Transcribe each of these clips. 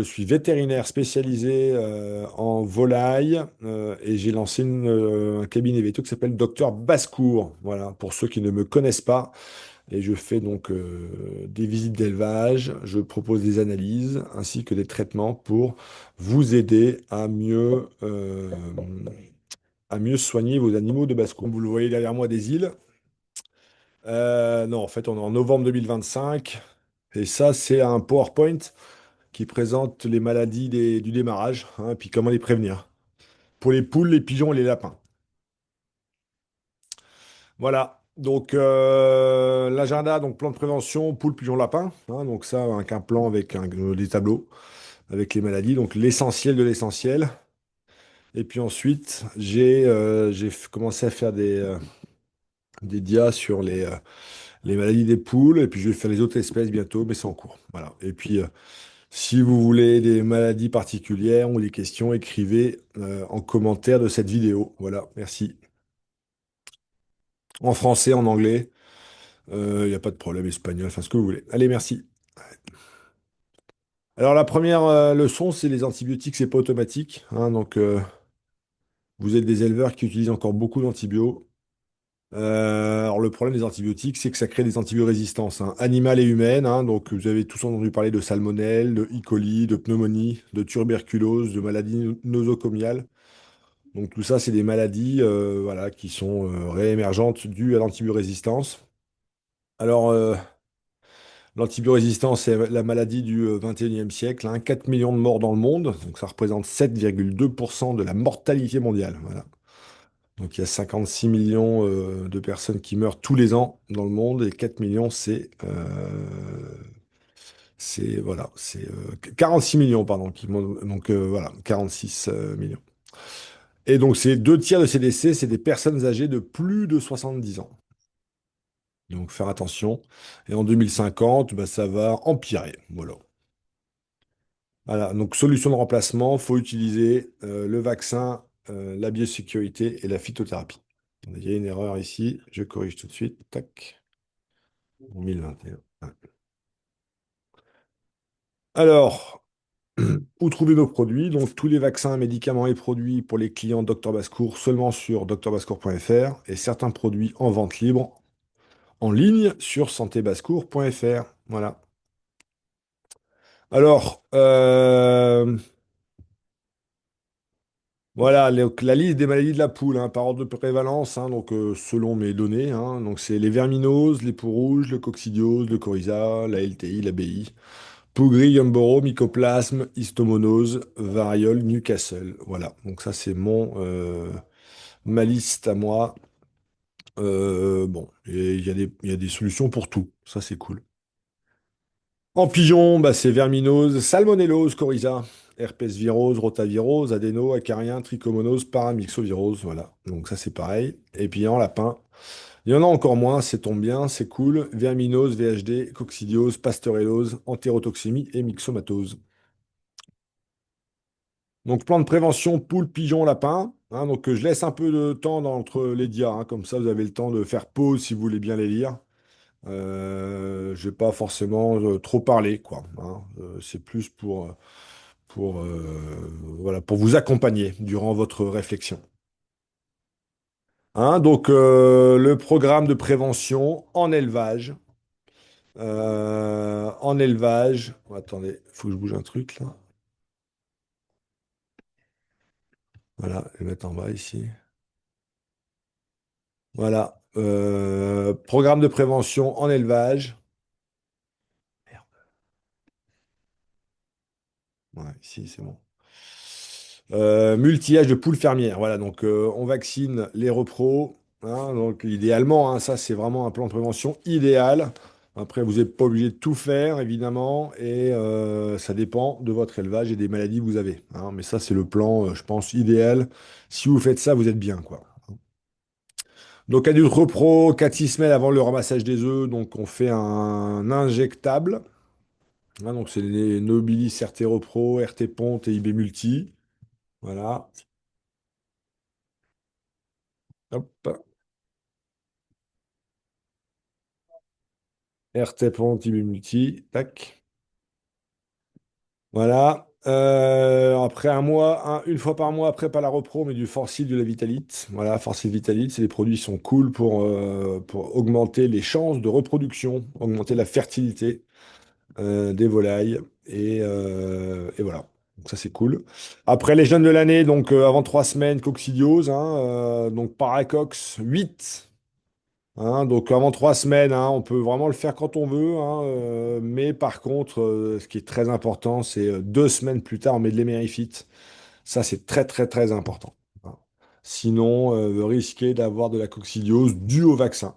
Je suis vétérinaire spécialisé en volaille et j'ai lancé un cabinet veto qui s'appelle Docteur Bascourt. Voilà, pour ceux qui ne me connaissent pas. Et je fais donc des visites d'élevage, je propose des analyses ainsi que des traitements pour vous aider à mieux soigner vos animaux de basse-cour. Vous le voyez derrière moi des îles. Non, en fait, on est en novembre 2025 et ça, c'est un PowerPoint qui présente les maladies du démarrage, hein, et puis comment les prévenir. Pour les poules, les pigeons et les lapins. Voilà. Donc l'agenda, donc plan de prévention, poules, pigeons, lapins. Hein, donc ça, avec un plan avec des tableaux avec les maladies. Donc l'essentiel de l'essentiel. Et puis ensuite, commencé à faire des dias sur les maladies des poules. Et puis je vais faire les autres espèces bientôt, mais c'est en cours. Voilà. Et puis si vous voulez des maladies particulières ou des questions, écrivez en commentaire de cette vidéo. Voilà, merci. En français, en anglais, il n'y a pas de problème, espagnol, enfin ce que vous voulez. Allez, merci. Alors la première leçon, c'est les antibiotiques, c'est pas automatique. Hein, donc vous êtes des éleveurs qui utilisent encore beaucoup d'antibiotiques. Alors le problème des antibiotiques, c'est que ça crée des antibiorésistances, hein, animales et humaines. Hein, donc vous avez tous entendu parler de salmonelle, de E. coli, de pneumonie, de tuberculose, de maladies nosocomiales. Donc tout ça, c'est des maladies voilà, qui sont réémergentes dues à l'antibiorésistance. Alors l'antibiorésistance, c'est la maladie du 21e siècle, hein, 4 millions de morts dans le monde, donc ça représente 7,2% de la mortalité mondiale. Voilà. Donc il y a 56 millions de personnes qui meurent tous les ans dans le monde et 4 millions, c'est 46 millions, pardon, donc voilà, 46 millions. Et donc, c'est 2 tiers de ces décès, c'est des personnes âgées de plus de 70 ans. Donc, faire attention. Et en 2050, bah, ça va empirer. Voilà. Voilà. Donc, solution de remplacement, faut utiliser le vaccin, la biosécurité et la phytothérapie. Il y a une erreur ici, je corrige tout de suite. Tac. 2021. Ouais. Alors, où trouver nos produits? Donc, tous les vaccins, médicaments et produits pour les clients Dr Bascourt seulement sur drbascourt.fr et certains produits en vente libre en ligne sur santébascourt.fr. Voilà. Alors, voilà la liste des maladies de la poule, hein, par ordre de prévalence, hein, donc selon mes données. Hein, donc c'est les verminoses, les peaux rouges, le coccidiose, le coryza, la LTI, la BI, peau gris, gumboro, mycoplasme, histomonose, variole, Newcastle. Voilà. Donc ça c'est ma liste à moi. Bon, et il y a des solutions pour tout. Ça c'est cool. En pigeon, bah, c'est verminose, salmonellose, coryza, herpès virose, rotavirose, adéno, acarien, trichomonose, paramyxovirose. Voilà. Donc ça c'est pareil. Et puis en lapin, il y en a encore moins, c'est tombe bien, c'est cool. Verminose, VHD, coccidiose, pasteurellose, entérotoxémie et myxomatose. Donc plan de prévention, poule, pigeon, lapin. Hein, donc je laisse un peu de temps entre les dias, hein, comme ça vous avez le temps de faire pause si vous voulez bien les lire. Je vais pas forcément trop parler, quoi. Hein. C'est plus voilà, pour vous accompagner durant votre réflexion. Hein, donc, le programme de prévention en élevage. En élevage. Oh, attendez, il faut que je bouge un truc là. Voilà, je vais mettre en bas ici. Voilà. Programme de prévention en élevage. Merde. Ouais, ici, c'est bon. Multi-âge de poules fermières. Voilà, donc on vaccine les repros. Hein, donc idéalement, hein, ça c'est vraiment un plan de prévention idéal. Après, vous n'êtes pas obligé de tout faire, évidemment, et ça dépend de votre élevage et des maladies que vous avez. Hein, mais ça, c'est le plan, je pense, idéal. Si vous faites ça, vous êtes bien, quoi. Donc, adulte repro, 4-6 semaines avant le ramassage des œufs, donc on fait un injectable. Hein, donc, c'est les Nobilis RT Repro, RT Ponte et IB Multi. Voilà. Hop. RT Ponte, IB Multi. Tac. Voilà. Après un mois, une fois par mois, après pas la repro, mais du Forcil, de la Vitalite. Voilà, Forcil Vitalite, c'est des produits qui sont cool pour augmenter les chances de reproduction, augmenter la fertilité des volailles. Et voilà. Donc ça, c'est cool. Après, les jeunes de l'année, donc avant 3 semaines, coccidiose, hein, donc Paracox 8. Hein, donc avant 3 semaines, hein, on peut vraiment le faire quand on veut, hein, mais par contre, ce qui est très important, c'est 2 semaines plus tard, on met de l'émérifite. Ça, c'est très très très important. Hein. Sinon, vous risquez d'avoir de la coccidiose due au vaccin.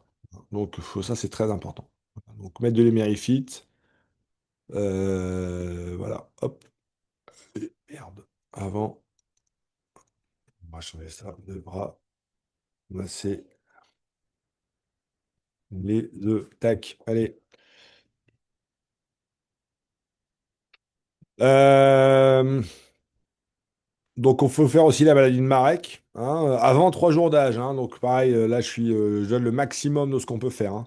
Donc ça, c'est très important. Donc mettre de l'émérifite, voilà, hop, et merde. Avant, on va changer ça, le bras, masser les deux, tac, allez. Euh, Donc, on faut faire aussi la maladie de Marek, hein, avant 3 jours d'âge. Hein. Donc, pareil, là, je donne le maximum de ce qu'on peut faire. Hein.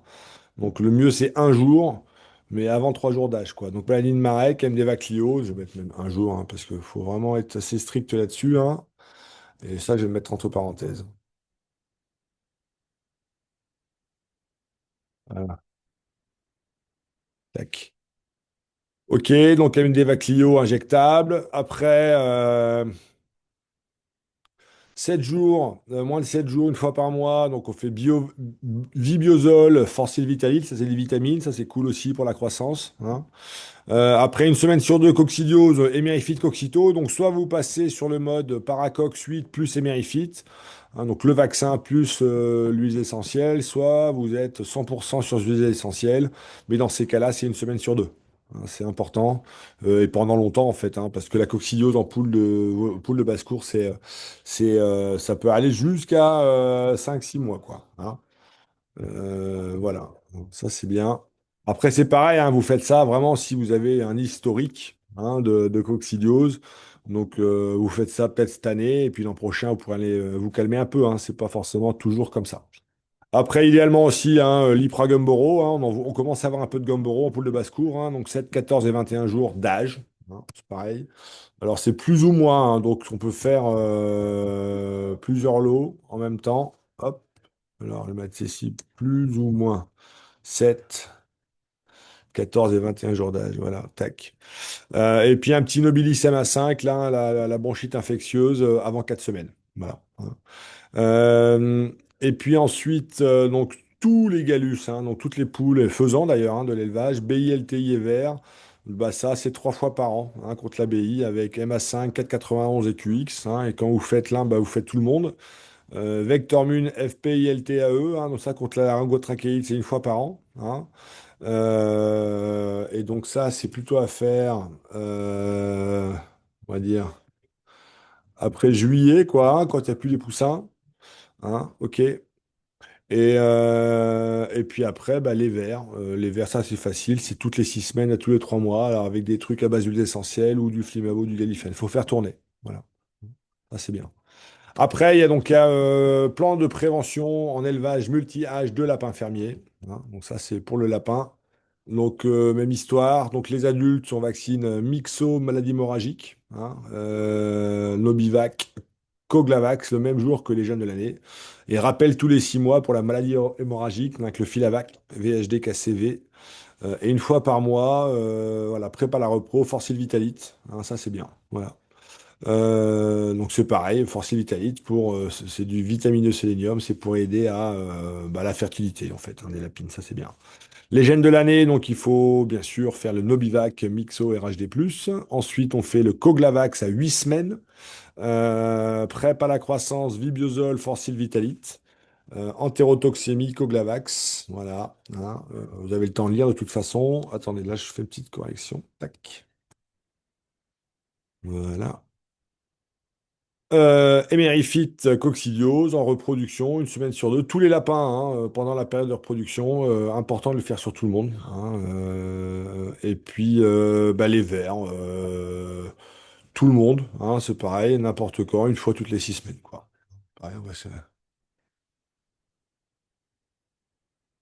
Donc, le mieux, c'est 1 jour, mais avant 3 jours d'âge, quoi. Donc, maladie de Marek, MDVA Clio, je vais mettre même 1 jour, hein, parce qu'il faut vraiment être assez strict là-dessus. Hein. Et ça, je vais le mettre entre parenthèses. Voilà. Tac. Ok, donc la MDVA Clio injectable. Après, 7 jours, moins de 7 jours, une fois par mois. Donc, on fait Vibiosol, Forcil Vitalite. Ça, c'est des vitamines. Ça, c'est cool aussi pour la croissance. Hein. Après une semaine sur deux, coccidiose, émérifite, coccito. Donc, soit vous passez sur le mode Paracox 8 plus émérifite, hein, donc le vaccin plus l'huile essentielle, soit vous êtes 100% sur l'huile essentielle. Mais dans ces cas-là, c'est une semaine sur deux. Hein, c'est important. Et pendant longtemps, en fait, hein, parce que la coccidiose en poule de basse-cour, ça peut aller jusqu'à 5-6 mois, quoi. Hein. Voilà, donc ça c'est bien. Après, c'est pareil, hein, vous faites ça vraiment si vous avez un historique, hein, de coccidiose. Donc, vous faites ça peut-être cette année, et puis l'an prochain, vous pourrez aller vous calmer un peu. Hein, c'est pas forcément toujours comme ça. Après, idéalement aussi, hein, l'Ipra Gumboro. Hein, on commence à avoir un peu de Gumboro en poule de basse-cour. Hein, donc, 7, 14 et 21 jours d'âge. Hein, c'est pareil. Alors, c'est plus ou moins. Hein, donc, on peut faire plusieurs lots en même temps. Hop. Alors, le mettre ici, plus ou moins 7, 14 et 21 jours d'âge. Voilà, tac. Et puis un petit Nobilis MA5, là, hein, la bronchite infectieuse avant 4 semaines. Voilà. Hein. Euh, et puis ensuite, donc tous les galus, hein, donc toutes les poules, faisant d'ailleurs hein, de l'élevage, BI, LTI et vert, bah ça c'est 3 fois par an hein, contre la BI avec MA5, 4,91 et QX. Hein, et quand vous faites l'un, bah, vous faites tout le monde. Vectormune, FPI, LTAE, hein, donc ça contre la laryngotrachéite, c'est une fois par an. Hein. Et donc ça, c'est plutôt à faire, on va dire, après juillet, quoi, hein, quand il n'y a plus les poussins. Hein, ok. Et puis après, bah, les vers. Les vers, ça, c'est facile. C'est toutes les 6 semaines, à tous les 3 mois, alors avec des trucs à base d'huile essentielle ou du flimavo, du galifène. Il faut faire tourner. Voilà. Ça, c'est bien. Après, il y a donc plan de prévention en élevage multi-âge de lapins fermiers. Hein. Donc ça, c'est pour le lapin. Donc, même histoire. Donc, les adultes, on vaccine Myxo, maladie hémorragique, hein, Nobivac, Coglavax, le même jour que les jeunes de l'année. Et rappel tous les 6 mois pour la maladie hémorragique, avec le Filavac, VHD, KCV. Et une fois par mois, voilà, prépa la repro, Forcil Vitalite. Hein, ça, c'est bien. Voilà. Donc c'est pareil, Forcil Vitalite c'est du vitamineux sélénium, c'est pour aider à bah, la fertilité en fait, hein, des lapines, ça c'est bien. Les gènes de l'année, donc il faut bien sûr faire le Nobivac Mixo RHD+. Ensuite, on fait le Coglavax à 8 semaines. PrEP à la croissance, Vibiosol, Forcil Vitalite. Entérotoxémie, Coglavax. Voilà. Hein, vous avez le temps de lire de toute façon. Attendez, là je fais une petite correction. Tac. Voilà. Émérifite coccidiose en reproduction, une semaine sur deux. Tous les lapins, hein, pendant la période de reproduction, important de le faire sur tout le monde. Hein, et puis bah, les vers, tout le monde, hein, c'est pareil, n'importe quand, une fois toutes les 6 semaines, quoi. Pareil, ouais,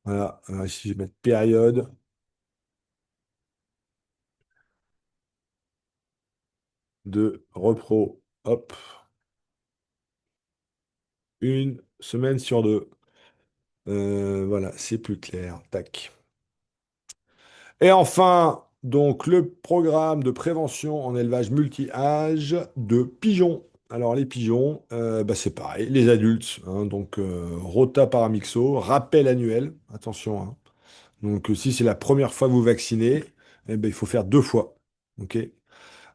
voilà, ici je vais mettre période. de repro. Hop, une semaine sur deux. Voilà, c'est plus clair. Tac. Et enfin, donc, le programme de prévention en élevage multi-âge de pigeons. Alors, les pigeons, bah, c'est pareil, les adultes, hein, donc rota paramyxo, rappel annuel, attention, hein. Donc, si c'est la première fois que vous vaccinez, eh ben, il faut faire deux fois. OK?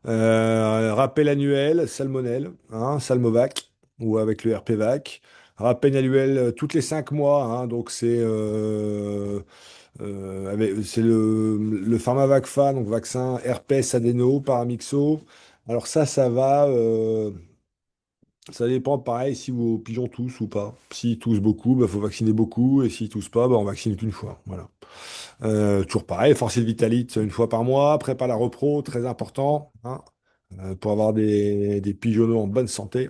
Rappel annuel, salmonelle, hein, Salmovac, ou avec le RPVac. Rappel annuel toutes les 5 mois, hein, donc c'est le PharmaVacFa, donc vaccin herpès, adéno, paramyxo. Alors ça dépend pareil si vos pigeons toussent ou pas. S'ils toussent beaucoup, il faut vacciner beaucoup, et s'ils toussent pas, bah, on vaccine qu'une fois. Voilà. Toujours pareil, forcer le Vitalite une fois par mois, prépare la repro, très important, hein, pour avoir des pigeonneaux en bonne santé.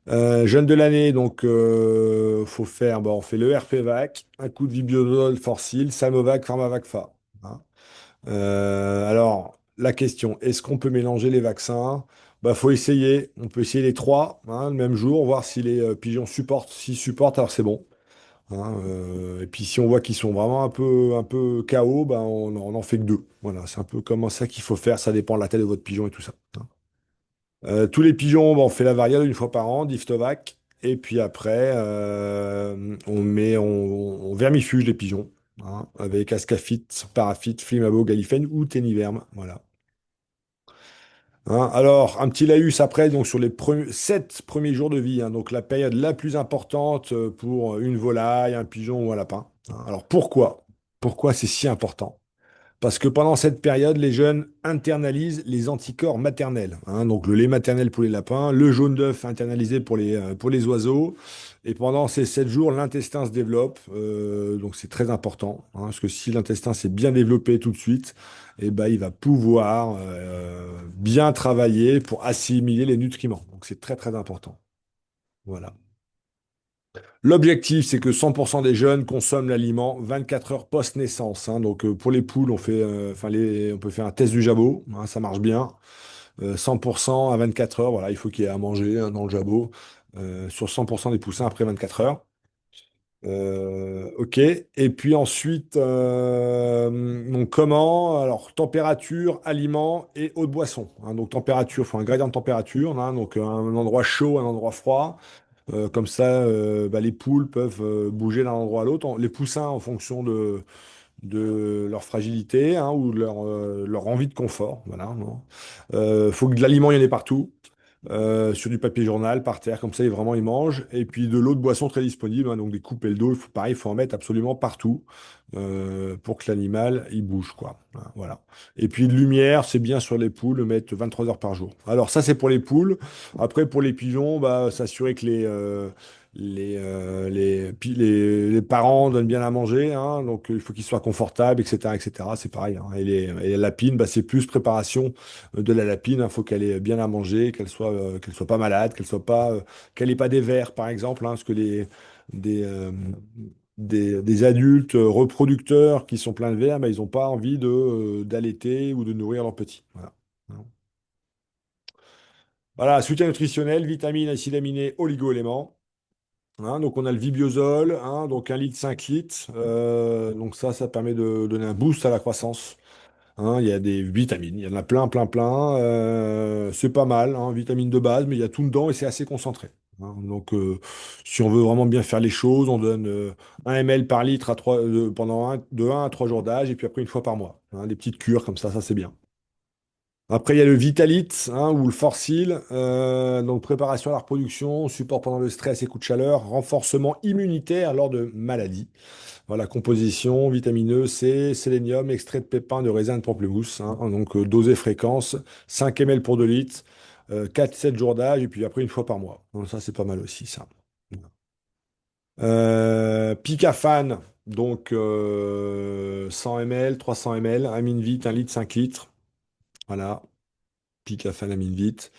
Jeune de l'année, donc faut faire, on fait le RPVac, un coup de Vibiodol, Forcil, Salmovac, PharmaVacFa, hein. Alors, la question, est-ce qu'on peut mélanger les vaccins? Bah, faut essayer. On peut essayer les trois, hein, le même jour, voir si les pigeons supportent. S'ils supportent, alors c'est bon, hein. Et puis si on voit qu'ils sont vraiment un peu KO, bah, on en fait que deux. Voilà, c'est un peu comme ça qu'il faut faire. Ça dépend de la taille de votre pigeon et tout ça, hein. Tous les pigeons, bah, on fait la variole une fois par an, Diftovac. Et puis après, on vermifuge les pigeons, hein, avec ascafite, paraffite, flimabo, galifène ou téniverme. Voilà. Hein, alors, un petit laïus après, donc sur les 7 premiers jours de vie, hein, donc la période la plus importante pour une volaille, un pigeon ou un lapin, hein. Alors pourquoi? Pourquoi c'est si important? Parce que pendant cette période, les jeunes internalisent les anticorps maternels, hein, donc le lait maternel pour les lapins, le jaune d'œuf internalisé pour les oiseaux. Et pendant ces 7 jours, l'intestin se développe. Donc c'est très important, hein, parce que si l'intestin s'est bien développé tout de suite, eh ben, il va pouvoir bien travailler pour assimiler les nutriments. Donc c'est très très important. Voilà. L'objectif, c'est que 100% des jeunes consomment l'aliment 24 heures post-naissance, hein. Donc, pour les poules, on peut faire un test du jabot, hein, ça marche bien. 100% à 24 heures, voilà, il faut qu'il y ait à manger, hein, dans le jabot, sur 100% des poussins après 24 heures. OK. Et puis ensuite, donc comment? Alors, température, aliments et eau de boisson, hein. Donc, température, il faut un gradient de température, hein, donc un endroit chaud, un endroit froid. Comme ça, bah, les poules peuvent bouger d'un endroit à l'autre. Les poussins, en fonction de leur fragilité, hein, ou de leur envie de confort. Voilà, non. Faut que de l'aliment, il y en ait partout. Sur du papier journal, par terre, comme ça, vraiment, ils mangent. Et puis de l'eau de boisson très disponible, hein, donc des coupes et le d'eau, pareil, il faut en mettre absolument partout pour que l'animal, il bouge, quoi. Hein, voilà. Et puis de lumière, c'est bien sur les poules, mettre 23 heures par jour. Alors ça, c'est pour les poules. Après, pour les pigeons, bah, s'assurer que les parents donnent bien à manger, hein, donc il faut qu'ils soient confortables, etc., etc. C'est pareil, hein. Et les lapines, bah, c'est plus préparation de la lapine. Il faut qu'elle ait bien à manger, qu'elle soit pas malade, qu'elle ait pas des vers, par exemple, hein, parce que des, euh, des adultes reproducteurs qui sont pleins de vers, bah, ils n'ont pas envie d'allaiter ou de nourrir leurs petits. Voilà. Voilà, soutien nutritionnel, vitamines, acides aminés, oligo-éléments. Hein, donc on a le Vibiosol, hein, donc 1,5 litre. Donc ça permet de donner un boost à la croissance. Hein, il y a des vitamines, il y en a plein, plein, plein. C'est pas mal, hein, vitamines de base, mais il y a tout dedans et c'est assez concentré. Hein. Donc, si on veut vraiment bien faire les choses, on donne 1 ml par litre pendant de 1 à 3 jours d'âge et puis après une fois par mois. Hein, des petites cures comme ça c'est bien. Après, il y a le Vitalite, hein, ou le Forcil, donc préparation à la reproduction, support pendant le stress et coups de chaleur, renforcement immunitaire lors de maladies. Voilà, composition, vitamine E, C, sélénium, extrait de pépins de raisin de pamplemousse, hein, donc dose et fréquence, 5 ml pour 2 litres, 4-7 jours d'âge, et puis après une fois par mois. Donc ça, c'est pas mal aussi, ça. Picafan, donc 100 ml, 300 ml, Aminvite, 1 litre, 5 litres. Voilà. pique la fin de la mine vite.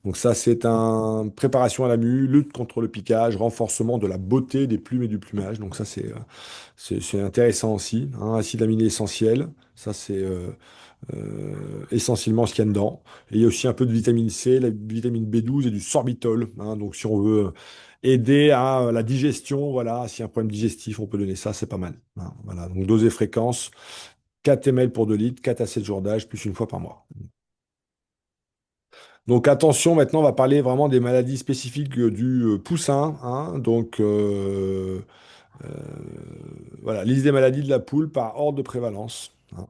Donc ça, c'est un préparation à la mue, lutte contre le piquage, renforcement de la beauté des plumes et du plumage. Donc ça, c'est intéressant aussi, hein. Acide aminé essentiel, ça c'est essentiellement ce qu'il y a dedans. Et il y a aussi un peu de vitamine C, la vitamine B12 et du sorbitol, hein. Donc si on veut aider à la digestion, voilà, s'il y a un problème digestif, on peut donner ça, c'est pas mal, hein. Voilà, donc dose et fréquence, 4 ml pour 2 litres, 4 à 7 jours d'âge, plus une fois par mois. Donc attention, maintenant on va parler vraiment des maladies spécifiques du poussin, hein. Donc euh, voilà, liste des maladies de la poule par ordre de prévalence, hein.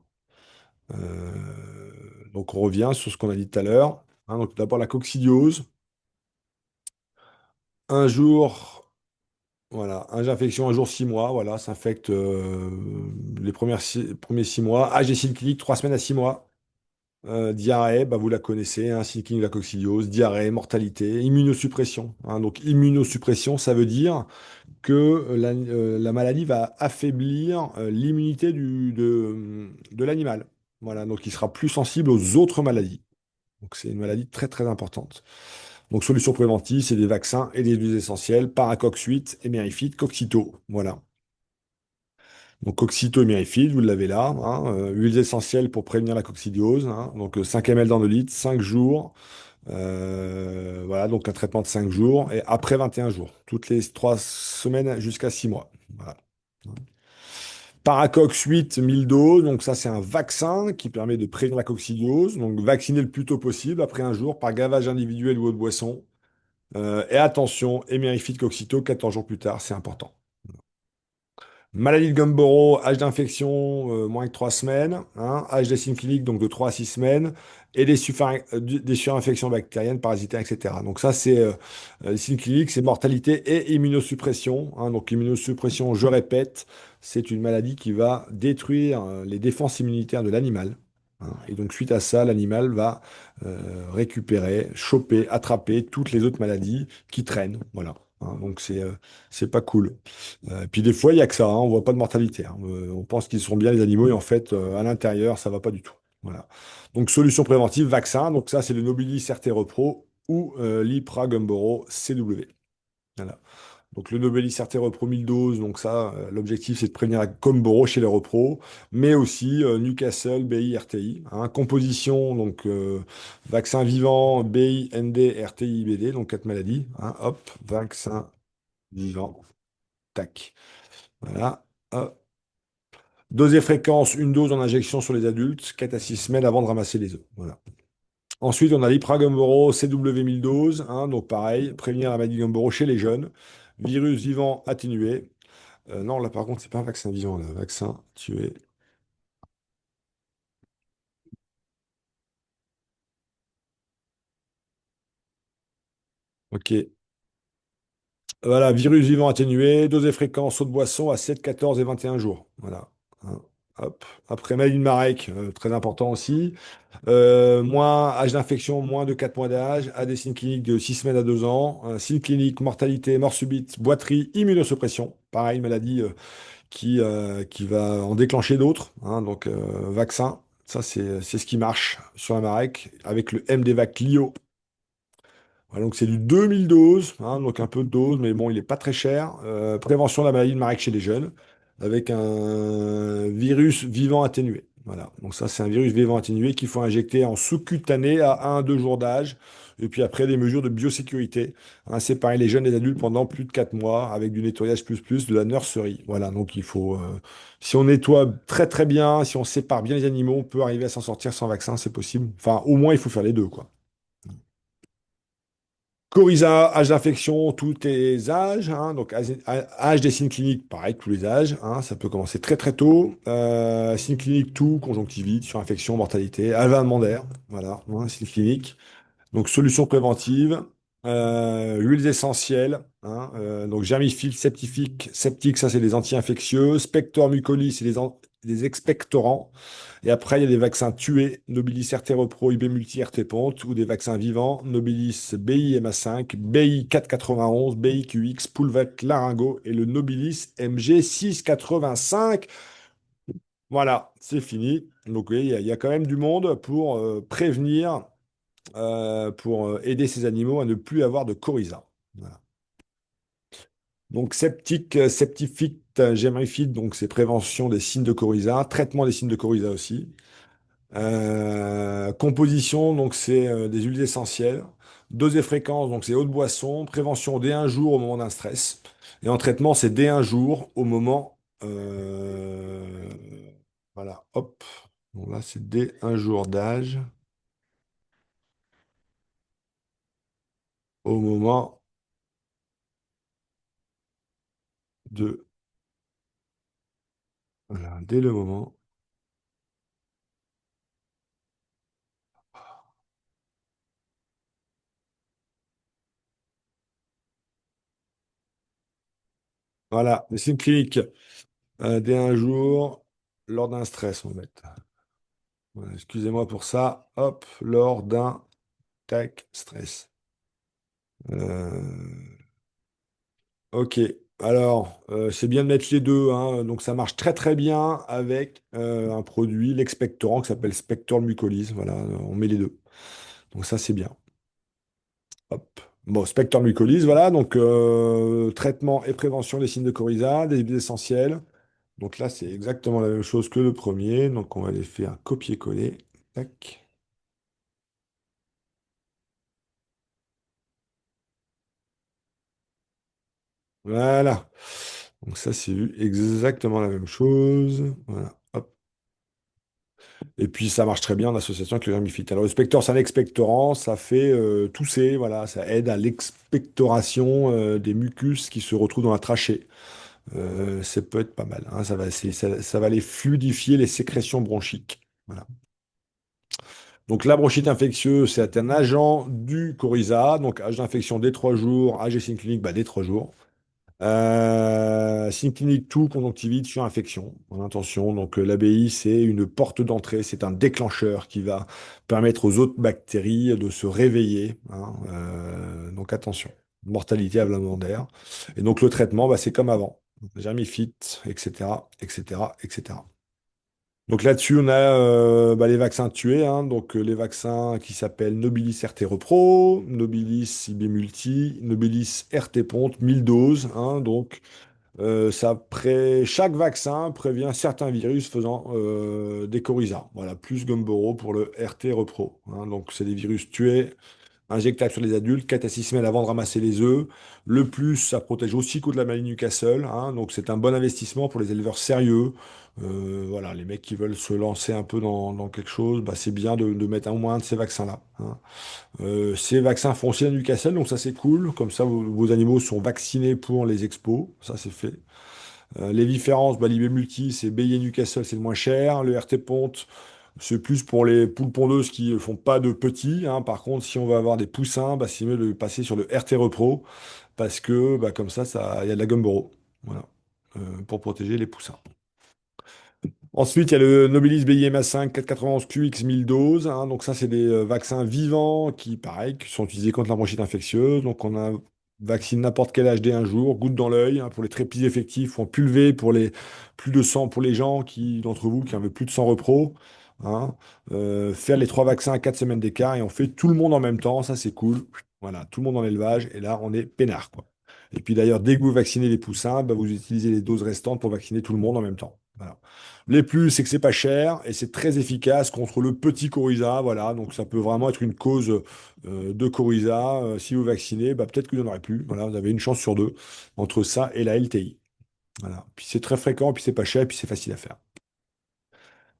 Donc on revient sur ce qu'on a dit tout à l'heure, hein. Donc d'abord la coccidiose, un jour, voilà, un infection un jour 6 mois, voilà, ça infecte les premiers 6 mois. Âge des signes cliniques 3 semaines à 6 mois. Diarrhée, bah, vous la connaissez, hein, cycling de la coccidiose, diarrhée, mortalité, immunosuppression, hein. Donc immunosuppression, ça veut dire que la maladie va affaiblir l'immunité de l'animal. Voilà, donc il sera plus sensible aux autres maladies. Donc c'est une maladie très très importante. Donc solution préventive, c'est des vaccins et des huiles essentielles, Paracox 8, Émérifit, Coxito. Voilà. Donc Coxito et Mérifid, vous l'avez là, hein, huiles essentielles pour prévenir la coccidiose, hein. Donc 5 ml dans le litre, 5 jours. Voilà, donc un traitement de 5 jours et après 21 jours, toutes les 3 semaines jusqu'à 6 mois. Voilà. Paracox 8, 1000 doses, donc ça c'est un vaccin qui permet de prévenir la coccidiose, donc vacciner le plus tôt possible après un jour par gavage individuel ou eau de boisson. Et attention, Émérifit Coxito 14 jours plus tard, c'est important. Maladie de Gumboro, âge d'infection moins que 3 semaines, hein, âge des signes cliniques donc de 3 à 6 semaines, et des surinfections bactériennes, parasitaires, etc. Donc ça, c'est les signes cliniques, c'est mortalité et immunosuppression, hein. Donc immunosuppression, je répète, c'est une maladie qui va détruire les défenses immunitaires de l'animal, hein. Et donc suite à ça, l'animal va récupérer, choper, attraper toutes les autres maladies qui traînent. Voilà, hein. Donc c'est pas cool. Puis des fois, il y a que ça, hein, on voit pas de mortalité, hein. On pense qu'ils sont bien les animaux et en fait, à l'intérieur, ça va pas du tout. Voilà. Donc solution préventive, vaccin. Donc ça, c'est le Nobilis RT Repro ou l'Ipra Gumboro CW. Voilà. Donc le Nobilis RT Repro 1000 doses. Donc ça, l'objectif, c'est de prévenir la Gumboro chez les repros, mais aussi Newcastle, BI, RTI, hein. Composition, donc vaccin vivant, BI, ND, RTI, IBD, donc 4 maladies, hein. Hop, vaccin vivant, tac. Voilà. Hop. Dose et fréquence, une dose en injection sur les adultes, 4 à 6 semaines avant de ramasser les œufs. Voilà. Ensuite, on a l'Ipragumboro CW 1000 doses, hein, donc pareil, prévenir la maladie de Gumboro chez les jeunes. Virus vivant atténué. Non, là par contre, c'est pas un vaccin vivant, là. Vaccin tué. Ok. Voilà, virus vivant atténué, dose et fréquence, eau de boisson à 7, 14 et 21 jours. Voilà. Hein. Hop. Après, maladie de Marek, très important aussi. Âge d'infection, moins de 4 mois d'âge, a des signes cliniques de 6 semaines à 2 ans. Signes cliniques, mortalité, mort subite, boiterie, immunosuppression. Pareil, maladie qui va en déclencher d'autres, hein. Donc, vaccin, ça c'est ce qui marche sur la Marek avec le MDVac Clio. Voilà, donc c'est du 2000 doses, hein, donc un peu de dose, mais bon, il n'est pas très cher. Prévention de la maladie de Marek chez les jeunes, avec un virus vivant atténué. Voilà, donc ça c'est un virus vivant atténué qu'il faut injecter en sous-cutané à 1 à 2 jours d'âge. Et puis après, des mesures de biosécurité, hein, séparer les jeunes et les adultes pendant plus de 4 mois avec du nettoyage plus de la nurserie. Voilà, donc il faut, si on nettoie très très bien, si on sépare bien les animaux, on peut arriver à s'en sortir sans vaccin, c'est possible. Enfin, au moins, il faut faire les deux, quoi. Coryza, âge d'infection, tous les âges, hein. Donc âge des signes cliniques, pareil, tous les âges, hein. Ça peut commencer très très tôt. Signes cliniques, tout, conjonctivite, surinfection, mortalité, alvéolement d'air, voilà, hein, signes cliniques. Donc solutions préventives, huiles essentielles, hein, donc germiphiles, septiques, ça c'est des anti-infectieux, Spector mucolis, c'est des expectorants. Et après, il y a des vaccins tués, Nobilis RT Repro, IB Multi RT Ponte, ou des vaccins vivants, Nobilis BI-MA5, BI 491, BI-QX, Poulvac Laryngo et le Nobilis MG 685. Voilà, c'est fini. Donc, oui, il y a quand même du monde pour prévenir pour aider ces animaux à ne plus avoir de coryza. Voilà. Donc septique, septifique, gémrifite, donc c'est prévention des signes de coryza, traitement des signes de coryza aussi. Composition, donc c'est des huiles essentielles. Dose et fréquence, donc c'est eau de boisson. Prévention dès un jour au moment d'un stress. Et en traitement, c'est dès un jour au moment. Voilà, hop. Bon, là, c'est dès un jour d'âge au moment de. Voilà, dès le moment. Voilà, les signes cliniques. Dès un jour, lors d'un stress, on va mettre. Voilà, excusez-moi pour ça. Hop, lors d'un tac stress. Euh, Ok, alors c'est bien de mettre les deux, hein. Donc ça marche très très bien avec un produit, l'expectorant qui s'appelle Spector Mucolyse. Voilà, on met les deux. Donc ça c'est bien. Hop. Bon, Spector Mucolyse, voilà, donc traitement et prévention des signes de coryza, des huiles essentielles. Donc là c'est exactement la même chose que le premier. Donc on va les faire un copier-coller. Tac. Voilà. Donc ça c'est exactement la même chose. Voilà. Hop. Et puis ça marche très bien en association avec le vermifite. Alors le spector, c'est un expectorant, ça fait tousser, voilà, ça aide à l'expectoration des mucus qui se retrouvent dans la trachée. Ça peut être pas mal, hein, ça va les fluidifier les sécrétions bronchiques. Voilà. Donc la bronchite infectieuse, c'est un agent du coryza, donc âge d'infection dès 3 jours, âge et signe clinique bah, dès 3 jours. Signe clinique tout, conjonctivite, surinfection. En intention, donc l'ABI, c'est une porte d'entrée, c'est un déclencheur qui va permettre aux autres bactéries de se réveiller, hein. Donc attention, mortalité ablandaire. Et donc le traitement, bah, c'est comme avant, germifite, etc., etc., etc. Donc là-dessus, on a bah, les vaccins tués, hein. Donc les vaccins qui s'appellent Nobilis RT Repro, Nobilis IB Multi, Nobilis RT Ponte, 1000 doses, hein. Donc chaque vaccin prévient certains virus faisant des coryza. Voilà, plus Gumboro pour le RT Repro, hein. Donc c'est des virus tués injectable sur les adultes, 4 à 6 semaines avant de ramasser les œufs. Le plus, ça protège aussi contre la maladie Newcastle, hein, donc c'est un bon investissement pour les éleveurs sérieux. Voilà, les mecs qui veulent se lancer un peu dans quelque chose, bah, c'est bien de mettre au moins un de ces vaccins-là, hein. Ces vaccins font aussi la Newcastle, donc ça c'est cool. Comme ça, vos animaux sont vaccinés pour les expos. Ça c'est fait. Les différences, bah, l'IB multi, c'est BI Newcastle, c'est le moins cher. Le RT Ponte, c'est plus pour les poules pondeuses qui font pas de petits, hein. Par contre, si on va avoir des poussins, bah, c'est mieux de passer sur le RT Repro parce que bah, comme ça, il y a de la Gumboro. Voilà. Pour protéger les poussins. Ensuite, il y a le Nobilis BIMA5 491 QX 1000 doses, hein. Donc ça, c'est des vaccins vivants qui, pareil, qui sont utilisés contre la bronchite infectieuse. Donc on a vaccine n'importe quel âge dès un jour, goutte dans l'œil, hein, pour les très petits effectifs, ou en pulvé pour les plus de 100, pour les gens qui d'entre vous qui en veulent plus de 100 repros, hein. Faire les 3 vaccins à 4 semaines d'écart et on fait tout le monde en même temps, ça c'est cool. Voilà, tout le monde en élevage et là on est peinard, quoi. Et puis d'ailleurs, dès que vous vaccinez les poussins, bah, vous utilisez les doses restantes pour vacciner tout le monde en même temps. Voilà. Les plus, c'est que c'est pas cher et c'est très efficace contre le petit coryza. Voilà, donc ça peut vraiment être une cause de coryza. Si vous vaccinez, bah, peut-être que vous n'en aurez plus. Voilà, vous avez une chance sur deux entre ça et la LTI. Voilà. Puis c'est très fréquent, puis c'est pas cher, puis c'est facile à faire.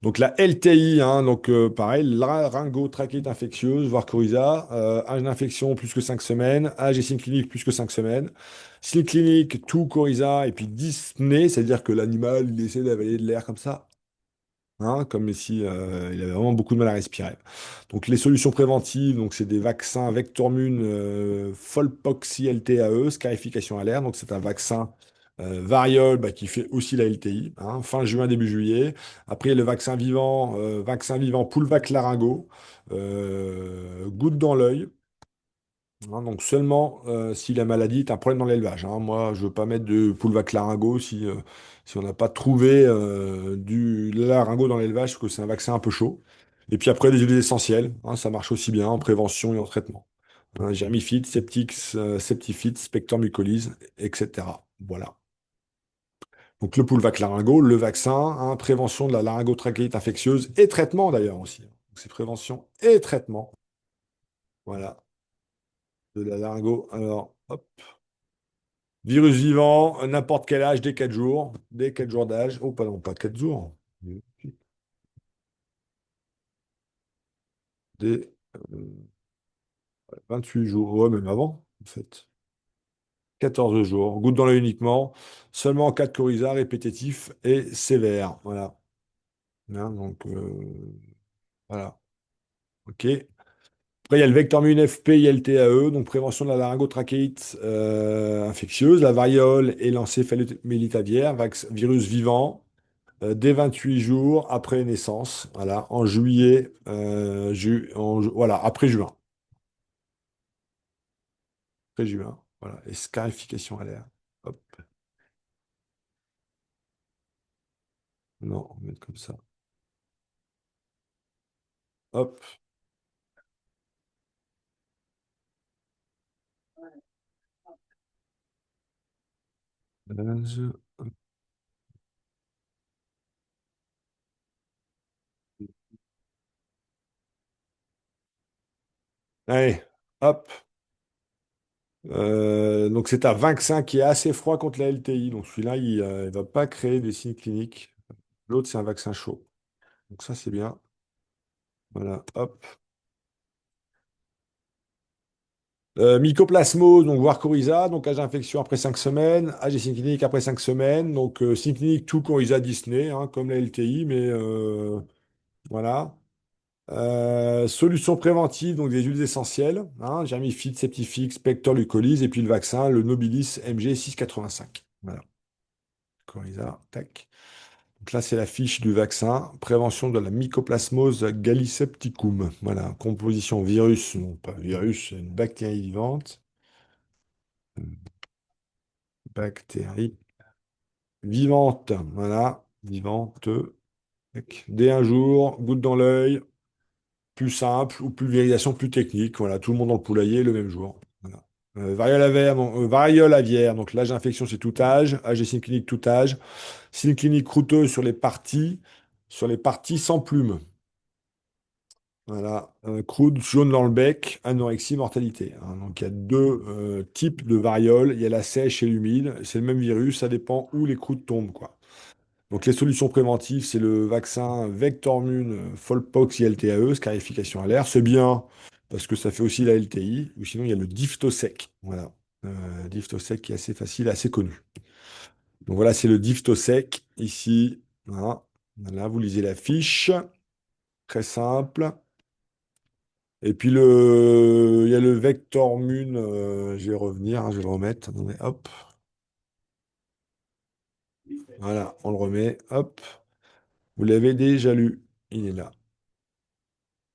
Donc la LTI, hein, donc pareil, laryngotrachéite infectieuse, voire coryza, âge d'infection plus que 5 semaines, âge et signe clinique plus que 5 semaines, signe clinique tout coryza et puis dyspnée, c'est-à-dire que l'animal il essaie d'avaler de l'air comme ça, hein, comme si il avait vraiment beaucoup de mal à respirer. Donc les solutions préventives, donc c'est des vaccins Vectormune Folpoxi LTAE, scarification à l'air. Donc c'est un vaccin variole bah, qui fait aussi la LTI, hein, fin juin, début juillet. Après il y a le vaccin vivant Poulvac laryngo, goutte dans l'œil. Hein, donc seulement si la maladie est un problème dans l'élevage, hein. Moi, je veux pas mettre de Poulvac laryngo si on n'a pas trouvé du laryngo dans l'élevage, parce que c'est un vaccin un peu chaud. Et puis après, les huiles essentielles, hein, ça marche aussi bien en prévention et en traitement. Hein, Germifide, Septix, Septifide, Spector Mucolyse, etc. Voilà. Donc le Poulvac laryngo, le vaccin, hein, prévention de la laryngotrachéite infectieuse et traitement d'ailleurs aussi. Donc c'est prévention et traitement. Voilà, de la laryngo. Alors, hop. Virus vivant, n'importe quel âge, dès 4 jours. Dès 4 jours d'âge. Oh, pardon, pas 4 jours. Dès 28 jours. Ouais, même avant, en fait. 14 jours. Goutte dans l'œil uniquement. Seulement en cas de coryza répétitif et sévère. Voilà. Hein, donc, voilà. OK. Après, il y a le Vectormune FP ILTAE, donc prévention de la laryngotrachéite infectieuse, la variole et l'encéphalomyélite aviaire, virus vivant, dès 28 jours après naissance, voilà, en juillet, voilà, après juin. Après juin, voilà, et scarification à l'air. Hop, non, on va mettre comme ça. Hop. Allez, hop. Donc c'est un vaccin qui est assez froid contre la LTI. Donc celui-là, il ne va pas créer des signes cliniques. L'autre, c'est un vaccin chaud. Donc ça, c'est bien. Voilà, hop. Mycoplasmose, donc voire coryza, donc âge d'infection après 5 semaines, âge des signes cliniques après 5 semaines. Donc signes cliniques tout coryza Disney, hein, comme la LTI, mais voilà. Solutions préventives, donc des huiles essentielles, hein, Germifide, Septifix, Pector, Lucolyse, et puis le vaccin, le Nobilis MG 685. Voilà, coryza, tac. Donc là, c'est la fiche du vaccin. Prévention de la mycoplasmose gallisepticum. Voilà, composition virus, non pas virus, c'est une bactérie vivante. Bactérie vivante. Voilà, vivante. Tac. Dès un jour, goutte dans l'œil, plus simple ou pulvérisation plus technique. Voilà, tout le monde dans le poulailler le même jour. Voilà. Variole aviaire, donc l'âge d'infection, c'est tout âge. Âge des signes cliniques, tout âge. Signes cliniques croûteux sur les parties sans plumes. Voilà, croûte jaune dans le bec, anorexie, mortalité. Hein. Donc il y a deux types de variole. Il y a la sèche et l'humide. C'est le même virus, ça dépend où les croûtes tombent, quoi. Donc les solutions préventives, c'est le vaccin Vectormune Folpox ILTAE, scarification à l'air. C'est bien parce que ça fait aussi la LTI. Ou sinon, il y a le Diphthosec. Voilà, Diphthosec qui est assez facile, assez connu. Donc voilà, c'est le Diphthosec ici. Voilà. Voilà, vous lisez la fiche, très simple. Et puis il y a le Vector Mun, je vais revenir, hein, je vais le remettre. Attendez, hop, voilà, on le remet, hop. Vous l'avez déjà lu, il est là.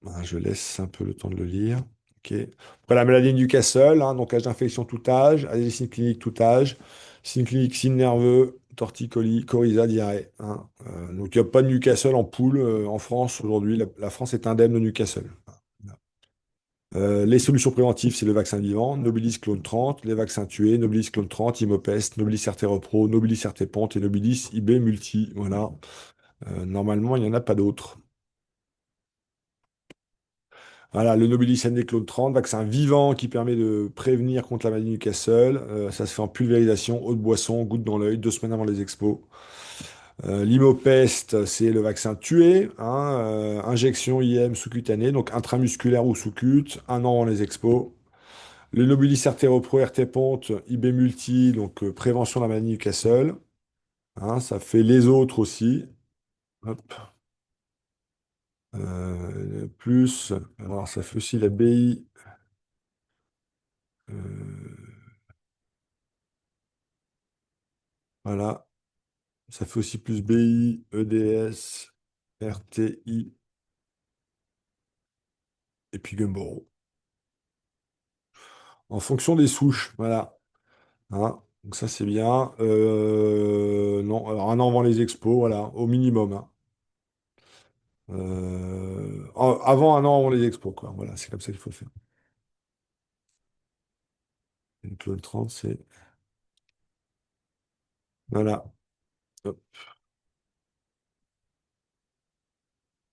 Voilà, je laisse un peu le temps de le lire. Ok. Après la maladie de Newcastle, hein, donc âge d'infection tout âge, âge des signes cliniques tout âge, signes cliniques, signes nerveux, torticolis, coryza, diarrhée. Hein. Donc il n'y a pas de Newcastle en poule en France aujourd'hui. La France est indemne de Newcastle. Voilà. Les solutions préventives, c'est le vaccin vivant, Nobilis clone 30, les vaccins tués, Nobilis clone 30, Imopest, Nobilis RT-Repro, Nobilis RT-Ponte et Nobilis IB Multi. Voilà. Normalement, il n'y en a pas d'autres. Voilà, le Nobilis ND clone 30, vaccin vivant qui permet de prévenir contre la maladie de Newcastle. Ça se fait en pulvérisation, eau de boisson, goutte dans l'œil, 2 semaines avant les expos. L'Imopest, c'est le vaccin tué, hein, injection IM sous-cutanée, donc intramusculaire ou sous-cut, 1 an avant les expos. Le Nobilis RT-Repro, RT-Ponte, IB Multi, donc prévention de la maladie de Newcastle. Hein, ça fait les autres aussi. Hop. Plus, alors ça fait aussi la BI. Voilà. Ça fait aussi plus BI, EDS, RTI et puis Gumboro. En fonction des souches, voilà. Hein, donc ça c'est bien. Non, alors 1 an avant les expos, voilà, au minimum. Hein. Avant un an avant les expos, quoi. Voilà, c'est comme ça qu'il faut faire. Une clone 30, c'est. Voilà.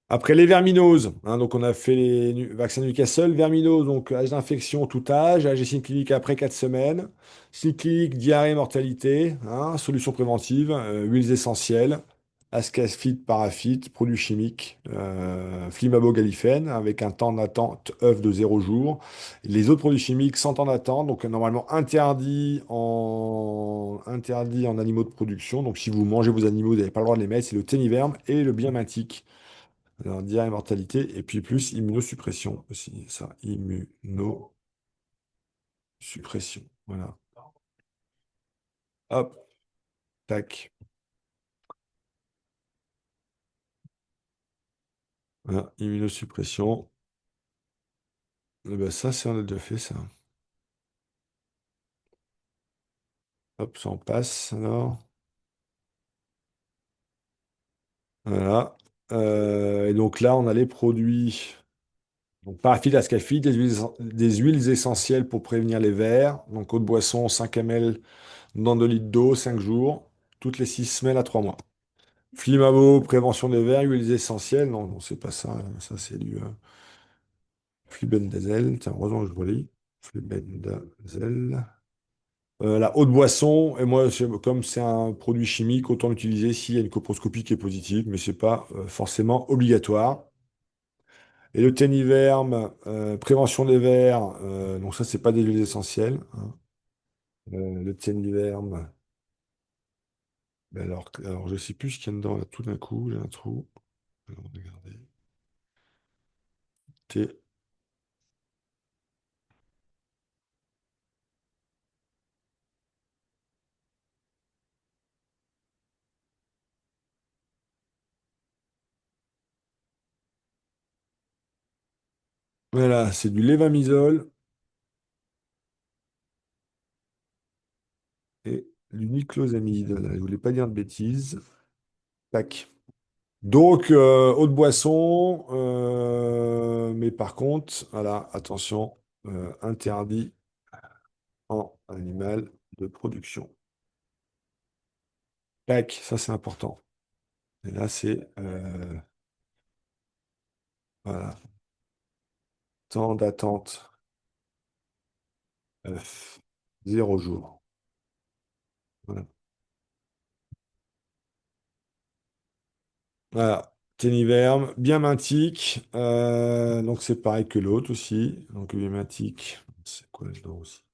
Après les verminoses, hein, donc on a fait les vaccins Newcastle, verminose, donc âge d'infection, tout âge, âge et signe clinique après 4 semaines, signe clinique, diarrhée, mortalité, hein, solution préventive, huiles essentielles, ascafite, paraffite, produits chimiques, flimabo-galifène, avec un temps d'attente œuf de 0 jour. Les autres produits chimiques sans temps d'attente, donc normalement interdit en animaux de production. Donc si vous mangez vos animaux, vous n'avez pas le droit de les mettre, c'est le téniverme et le biomatique. Alors, dire immortalité, et puis plus immunosuppression aussi, ça, immunosuppression. Voilà. Hop, tac. Voilà, immunosuppression. Eh ben, ça, c'est on a déjà fait ça. Hop, ça en passe, alors. Voilà. Et donc là, on a les produits. Donc, paraffine, ascafide, des huiles essentielles pour prévenir les vers. Donc, eau de boisson, 5 ml dans 2 litres d'eau, 5 jours, toutes les 6 semaines à 3 mois. Flimabo, prévention des vers, huiles essentielles. Non, non, c'est pas ça. Ça, c'est du Flibendazel. Tiens, heureusement que je relis. Flibendazel. La haute boisson, et moi, comme c'est un produit chimique, autant l'utiliser s'il y a une coproscopie qui est positive, mais c'est pas forcément obligatoire. Et le téniverme, prévention des vers, donc ça, c'est pas des huiles essentielles, hein. Le téniverme, ben alors, je sais plus ce qu'il y a dedans, là, tout d'un coup, j'ai un trou. Alors, regardez. Voilà, c'est du lévamisole et du niclosamide. Voilà, je voulais pas dire de bêtises. Tac. Donc, eau de boisson, mais par contre, voilà, attention, interdit en animal de production. Tac, ça c'est important. Et là, c'est voilà, temps d'attente, euh, 0 jour. Voilà. Voilà. Téniverme, bien mantique. Donc c'est pareil que l'autre aussi. Donc bien mantique. C'est quoi dedans aussi?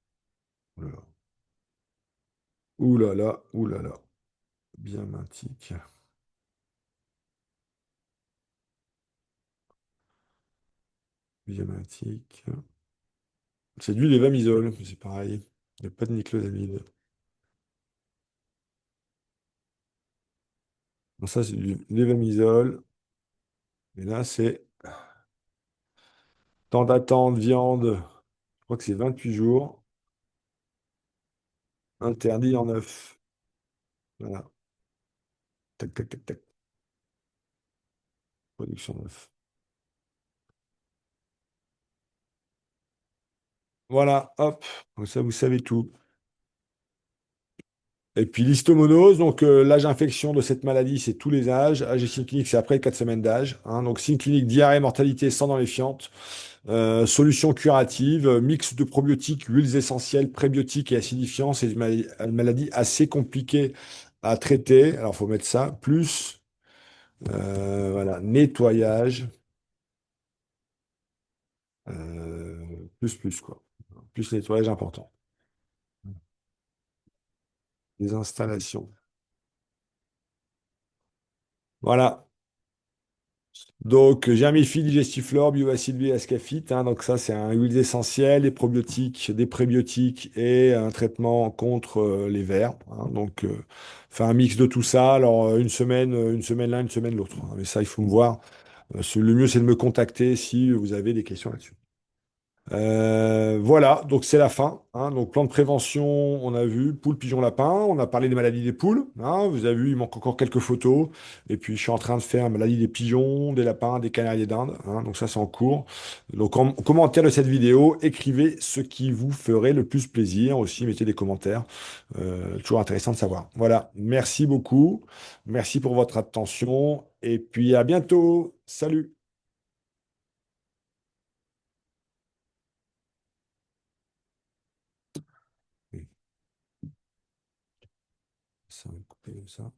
Ouh là là, ouh là là. Bien mantique. Bien mantique. C'est du lévamisole, c'est pareil. Il n'y a pas de niclosamide. Donc ça, c'est du lévamisole. Et là, c'est temps d'attente, viande. Je crois que c'est 28 jours. Interdit en œuf. Voilà. Tac, tac, tac, tac. Production d'œuf. Voilà, hop. Comme ça, vous savez tout. Et puis l'histomonose, donc l'âge d'infection de cette maladie, c'est tous les âges. Âge et signe clinique, c'est après 4 semaines d'âge, hein. Donc signe clinique, diarrhée, mortalité, sang dans les fientes. Solution curative, mix de probiotiques, huiles essentielles, prébiotiques et acidifiants. C'est une maladie assez compliquée à traiter. Alors, il faut mettre ça. Plus, voilà, nettoyage, plus, quoi. Plus nettoyage important. Les installations. Voilà. Donc, Germifide, Digestiflore, Bioacide B, Ascafit, hein, donc ça, c'est un huile essentielle, des probiotiques, des prébiotiques et un traitement contre les vers, hein. Donc, fait un mix de tout ça. Alors, une semaine l'un, une semaine l'autre, hein. Mais ça, il faut me voir. Le mieux, c'est de me contacter si vous avez des questions là-dessus. Voilà, donc c'est la fin, hein. Donc plan de prévention, on a vu poules, pigeons, lapins, on a parlé des maladies des poules, hein. Vous avez vu, il manque encore quelques photos. Et puis je suis en train de faire la maladie des pigeons, des lapins, des canaris et des dindes, hein. Donc ça c'est en cours. Donc en commentaire de cette vidéo, écrivez ce qui vous ferait le plus plaisir. Aussi, mettez des commentaires. Toujours intéressant de savoir. Voilà, merci beaucoup. Merci pour votre attention. Et puis à bientôt. Salut. Ça va couper comme ça.